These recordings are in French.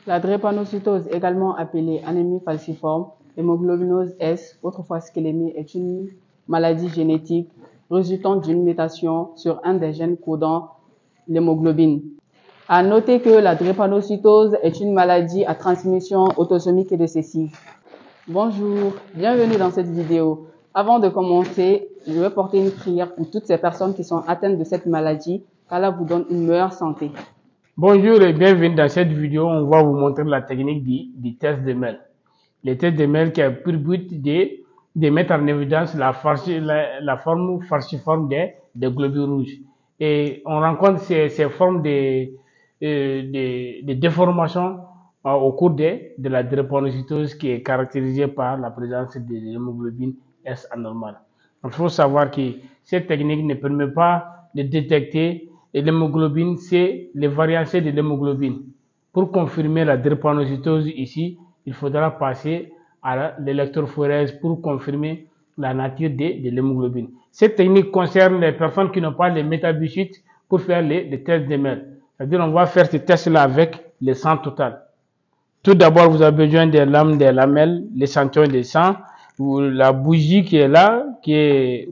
La drépanocytose, également appelée anémie falciforme, hémoglobinose S, autrefois sclémie, est une maladie génétique résultant d'une mutation sur un des gènes codant l'hémoglobine. À noter que la drépanocytose est une maladie à transmission autosomique et récessive. Bonjour, bienvenue dans cette vidéo. Avant de commencer, je vais porter une prière pour toutes ces personnes qui sont atteintes de cette maladie, qu'Allah vous donne une meilleure santé. Bonjour et bienvenue dans cette vidéo. On va vous montrer la technique du test de Mel. Le test de Mel qui a pour but de mettre en évidence la forme falciforme des globules rouges. Et on rencontre ces formes de déformation au cours de la drépanocytose qui est caractérisée par la présence de l'hémoglobine S anormale. Il faut savoir que cette technique ne permet pas de détecter l'hémoglobine, c'est les variants C de l'hémoglobine. Pour confirmer la drépanocytose ici, il faudra passer à l'électrophorèse pour confirmer la nature de l'hémoglobine. Cette technique concerne les personnes qui n'ont pas les métabiocytes pour faire les tests de Mel. C'est-à-dire on va faire ce test-là avec le sang total. Tout d'abord, vous avez besoin des lames, des lamelles, l'échantillon de sang, ou la bougie qui est là, il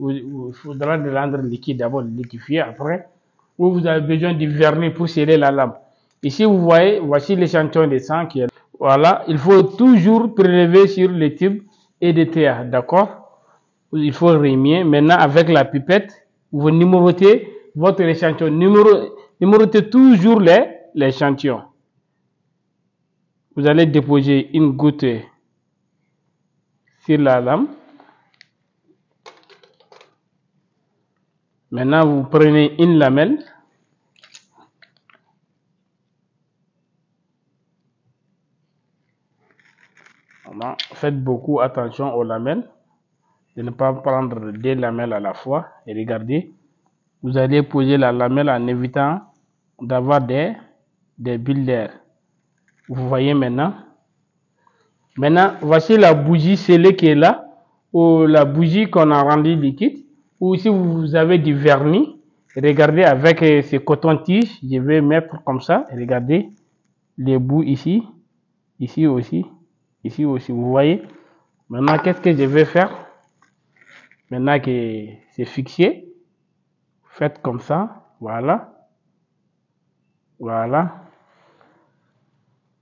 faudra le rendre liquide d'abord, liquéfier après. Où vous avez besoin du vernis pour sceller la lame. Ici, vous voyez, voici l'échantillon de sang qui est là. Voilà, il faut toujours prélever sur le tube et EDTA, d'accord? Il faut remuer. Maintenant, avec la pipette, vous numérotez votre échantillon. Numérotez toujours l'échantillon. Vous allez déposer une goutte sur la lame. Maintenant, vous prenez une lamelle. Voilà. Faites beaucoup attention aux lamelles, de ne pas prendre deux lamelles à la fois. Et regardez, vous allez poser la lamelle en évitant d'avoir des bulles d'air. Vous voyez maintenant. Maintenant, voici la bougie scellée qui est là, ou la bougie qu'on a rendue liquide. Ou si vous avez du vernis, regardez avec ce coton-tige, je vais mettre comme ça. Regardez les bouts ici, ici aussi. Ici aussi, vous voyez. Maintenant, qu'est-ce que je vais faire? Maintenant que c'est fixé, faites comme ça. Voilà. Voilà.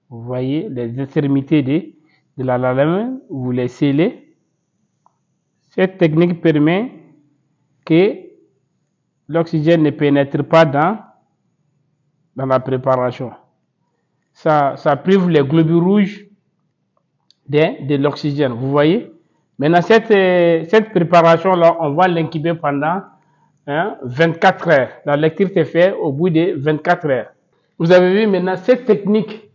Vous voyez les extrémités de la lame, vous les scellez. Cette technique permet que l'oxygène ne pénètre pas dans la préparation. Ça prive les globules rouges de l'oxygène, vous voyez. Maintenant, cette préparation-là, on va l'incuber pendant 24 heures. La lecture se fait au bout de 24 heures. Vous avez vu maintenant, cette technique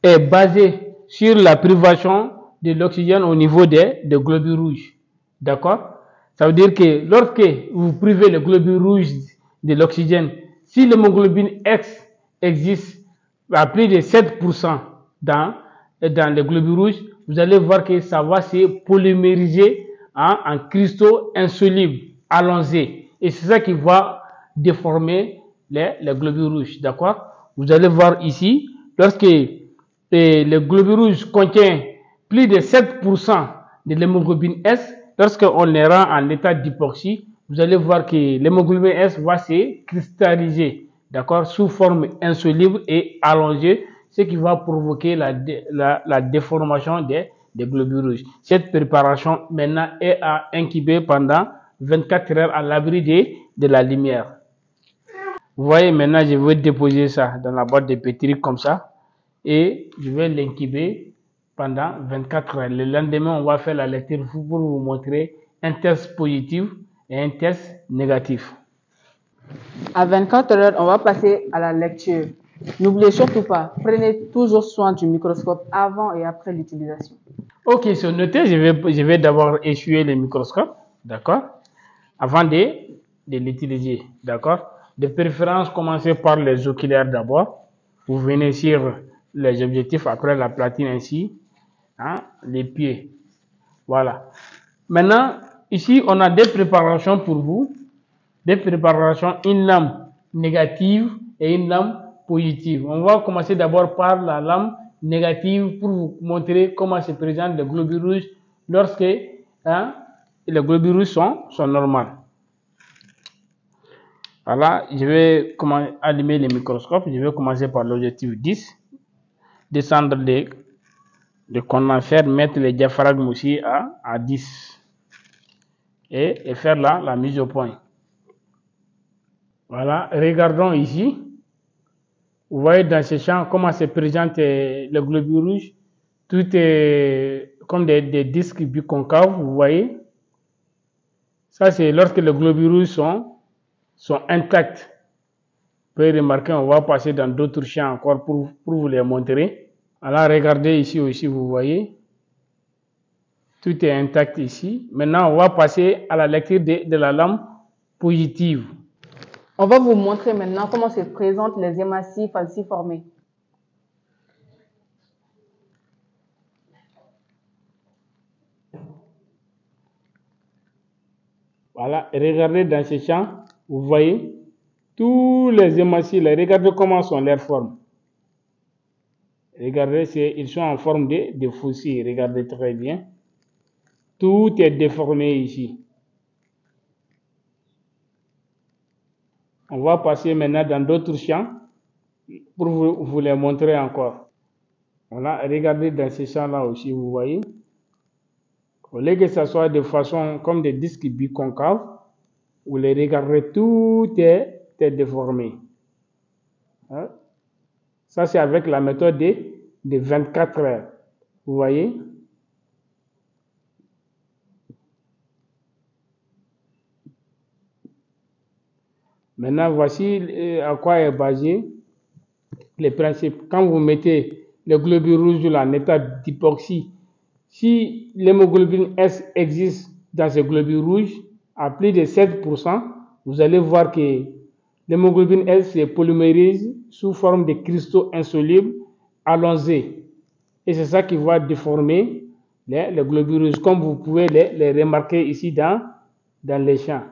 est basée sur la privation de l'oxygène au niveau des globules rouges. D'accord? Ça veut dire que lorsque vous privez les globules rouges de l'oxygène, si l'hémoglobine X existe à plus de 7% dans les globules rouges, vous allez voir que ça va se polymériser en cristaux insolubles, allongés. Et c'est ça qui va déformer les globules rouges. D'accord? Vous allez voir ici, lorsque les globules rouges contiennent plus de 7% de l'hémoglobine S, lorsqu'on les rend en état d'hypoxie, vous allez voir que l'hémoglobine S va se cristalliser, d'accord, sous forme insoluble et allongée, ce qui va provoquer la déformation des globules rouges. Cette préparation maintenant est à incuber pendant 24 heures à l'abri de la lumière. Vous voyez maintenant, je vais déposer ça dans la boîte de pétri comme ça et je vais l'incuber pendant 24 heures. Le lendemain, on va faire la lecture pour vous montrer un test positif et un test négatif. À 24 heures, on va passer à la lecture. N'oubliez surtout pas, prenez toujours soin du microscope avant et après l'utilisation. Ok, c'est noté, je vais d'abord essuyer le microscope, d'accord, avant de l'utiliser, d'accord. De préférence, commencez par les oculaires d'abord. Vous venez sur les objectifs, après la platine ainsi, les pieds. Voilà. Maintenant, ici, on a des préparations pour vous. Des préparations, une lame négative et une lame positive. On va commencer d'abord par la lame négative pour vous montrer comment se présentent les globules rouges lorsque les globules rouges sont normaux. Voilà, je vais allumer le microscope. Je vais commencer par l'objectif 10. Descendre le condensateur, mettre le diaphragme aussi à 10. Et faire la mise au point. Voilà, regardons ici. Vous voyez dans ce champ comment se présentent les globules rouges. Tout est comme des disques biconcaves, vous voyez. Ça, c'est lorsque les globules rouges sont intacts. Vous pouvez remarquer, on va passer dans d'autres champs encore pour vous les montrer. Alors, regardez ici aussi, vous voyez. Tout est intact ici. Maintenant, on va passer à la lecture de la lampe positive. On va vous montrer maintenant comment se présentent les hématies falciformées. Voilà, regardez dans ce champ, vous voyez tous les hématies, regardez comment sont leurs formes. Regardez, ils sont en forme de fossiles, regardez très bien. Tout est déformé ici. On va passer maintenant dans d'autres champs pour vous les montrer encore. Voilà, regardez dans ces champs-là aussi, vous voyez. Au lieu que ce soit de façon comme des disques biconcaves, vous les regardez, tout est déformé. Ça, c'est avec la méthode de 24 heures. Vous voyez? Maintenant, voici à quoi est basé les principes. Quand vous mettez le globule rouge en état d'hypoxie, si l'hémoglobine S existe dans ce globule rouge à plus de 7%, vous allez voir que l'hémoglobine S se polymérise sous forme de cristaux insolubles allongés. Et c'est ça qui va déformer les globules rouges, comme vous pouvez les remarquer ici dans les champs.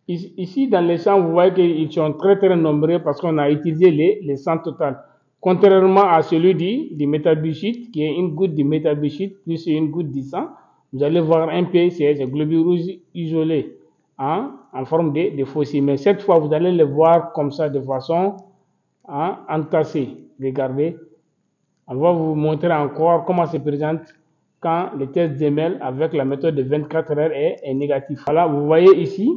Ici, dans les champs, vous voyez qu'ils sont très très nombreux parce qu'on a utilisé les 100 total. Contrairement à celui du méthabichite, qui est une goutte de méthabichite plus une goutte de sang, vous allez voir un peu ces globules rouges isolés en forme de fossiles. Mais cette fois, vous allez les voir comme ça de façon entassée. Regardez. On va vous montrer encore comment se présente quand le test Zemel avec la méthode de 24 heures est négatif. Voilà, vous voyez ici.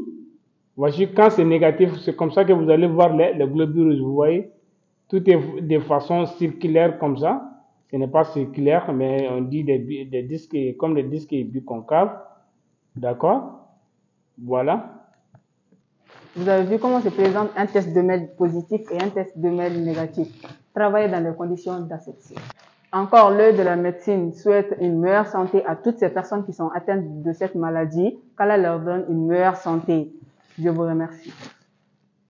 Voici quand c'est négatif, c'est comme ça que vous allez voir les globules rouges. Vous voyez, tout est de façon circulaire comme ça. Ce n'est pas circulaire, mais on dit des disques comme des disques biconcaves. D'accord? Voilà. Vous avez vu comment se présente un test de MEL positif et un test de MEL négatif. Travaillez dans les conditions d'asepsie. Encore, l'œil de la médecine souhaite une meilleure santé à toutes ces personnes qui sont atteintes de cette maladie, qu'Allah leur donne une meilleure santé. Je vous remercie.